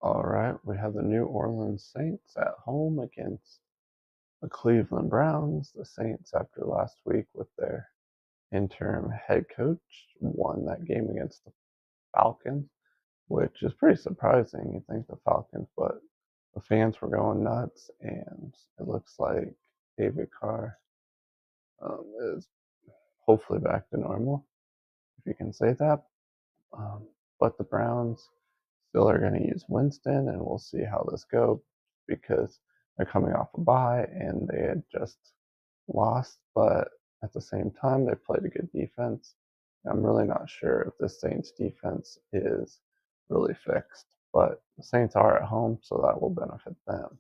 All right, we have the New Orleans Saints at home against the Cleveland Browns. The Saints, after last week with their interim head coach, won that game against the Falcons, which is pretty surprising. You think the Falcons, but the fans were going nuts, and it looks like David Carr is hopefully back to normal, if you can say that. Um, but the Browns still are going to use Winston, and we'll see how this goes because they're coming off a bye and they had just lost, but at the same time, they played a good defense. I'm really not sure if the Saints defense is really fixed, but the Saints are at home, so that will benefit them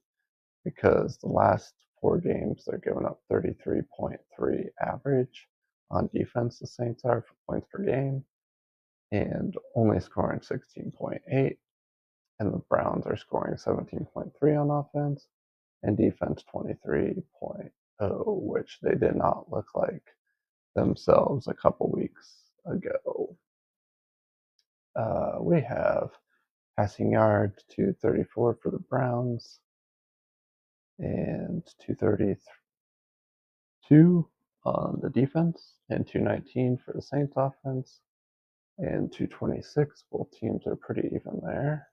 because the last 4 games they're giving up 33.3 average on defense. The Saints are for points per game and only scoring 16.8, and the Browns are scoring 17.3 on offense and defense 23.0, which they did not look like themselves a couple weeks ago. We have passing yards 234 for the Browns and 232 on the defense and 219 for the Saints offense and 226. Both teams are pretty even there.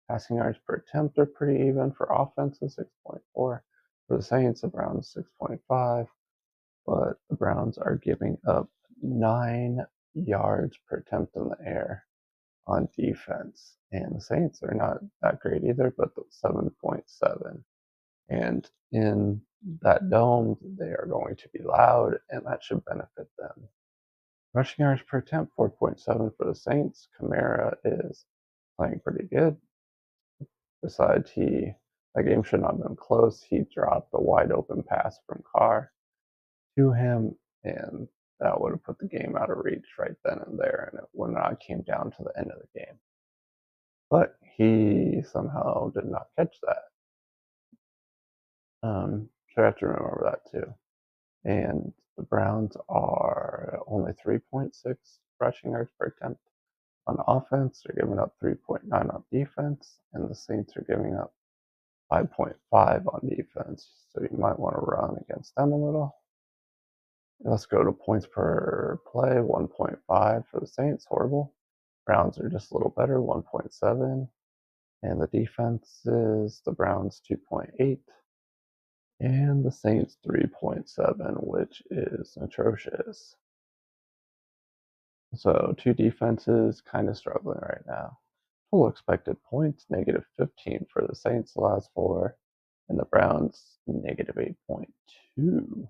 Passing yards per attempt are pretty even for offenses, 6.4. For the Saints, the Browns 6.5, but the Browns are giving up 9 yards per attempt in the air on defense. And the Saints are not that great either, but 7.7. And in that dome, they are going to be loud, and that should benefit them. Rushing yards per attempt, 4.7 for the Saints. Kamara is playing pretty good. Besides, that game should not have been close. He dropped the wide open pass from Carr to him, and that would have put the game out of reach right then and there, and it would not came down to the end of the game. But he somehow did not catch that. So I have to remember that too. And the Browns are only 3.6 rushing yards per attempt on offense. They're giving up 3.9 on defense, and the Saints are giving up 5.5 on defense. So you might want to run against them a little. Let's go to points per play, 1.5 for the Saints. Horrible. Browns are just a little better, 1.7. And the defense is the Browns 2.8 and the Saints 3.7, which is atrocious. So two defenses kind of struggling right now. Total expected points, negative 15 for the Saints the last 4, and the Browns negative 8.2. So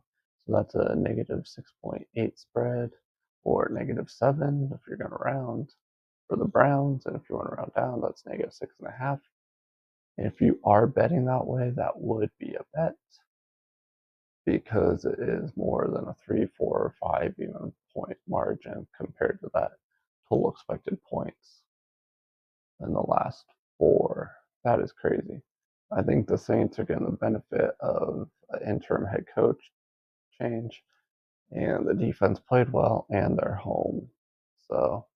that's a negative 6.8 spread, or negative 7 if you're going to round for the Browns, and if you want to round down, that's negative 6.5. And if you are betting that way, that would be a bet because it is more than a 3, 4, or 5 even point margin compared to that total expected points in the last 4. That is crazy. I think the Saints are getting the benefit of an interim head coach change, and the defense played well, and they're home. So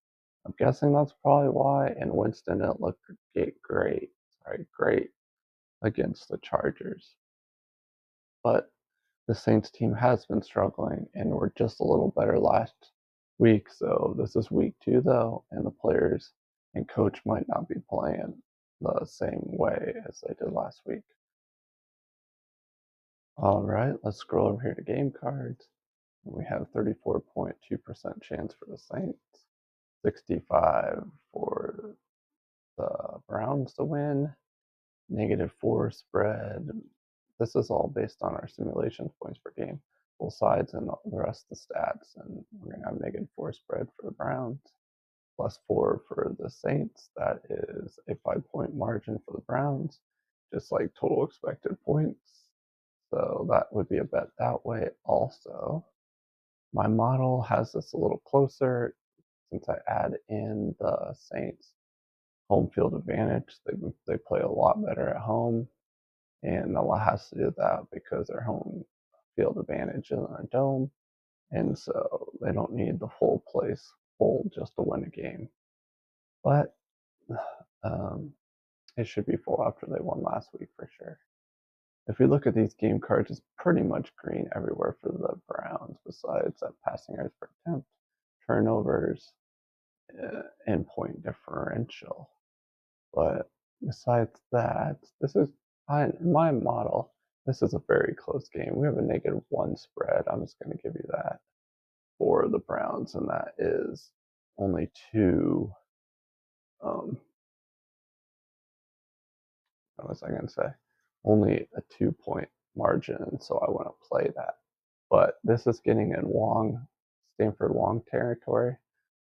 I'm guessing that's probably why. And Winston didn't look great against the Chargers. But the Saints team has been struggling, and we're just a little better last week. So this is week 2, though, and the players and coach might not be playing the same way as they did last week. All right, let's scroll over here to game cards. We have 34.2% chance for the Saints, 65 for the Browns to win, -4 spread. This is all based on our simulation points per game, both sides and the rest of the stats. And we're going to have -4 spread for the Browns, +4 for the Saints. That is a 5-point margin for the Browns, just like total expected points. So that would be a bet that way also. My model has this a little closer since I add in the Saints home field advantage. They play a lot better at home, and a lot has to do with that because their home field advantage is in a dome, and so they don't need the full place full just to win a game. But um, it should be full after they won last week for sure. If we look at these game cards, it's pretty much green everywhere for the Browns, besides that passing yards per attempt, turnovers, and point differential. But besides that, this is my model. This is a very close game. We have a -1 spread. I'm just going to give you that for the Browns, and that is only two. What was I going to say? Only a 2-point margin, so I want to play that. But this is getting in Stanford Wong territory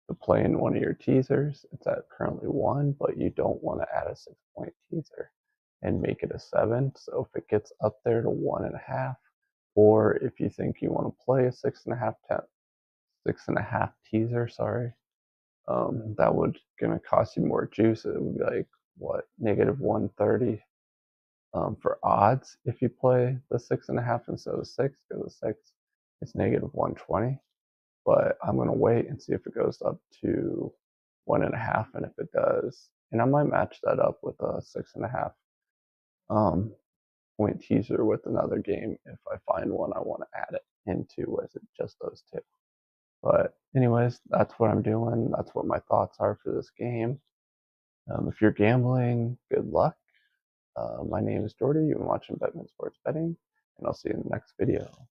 to play in one of your teasers. It's at currently 1, but you don't want to add a 6-point teaser and make it a 7. So if it gets up there to 1.5, or if you think you want to play a 6.5 teaser, that would gonna cost you more juice. It would be like what, -130 for odds if you play the 6.5 instead of 6, because the 6 is -120. But I'm gonna wait and see if it goes up to 1.5, and if it does, and I might match that up with a 6.5 point teaser with another game if I find one I want to add it into. Was it just those two? But anyways, that's what I'm doing. That's what my thoughts are for this game. If you're gambling, good luck. My name is Jordy. You've been watching Betman Sports Betting, and I'll see you in the next video.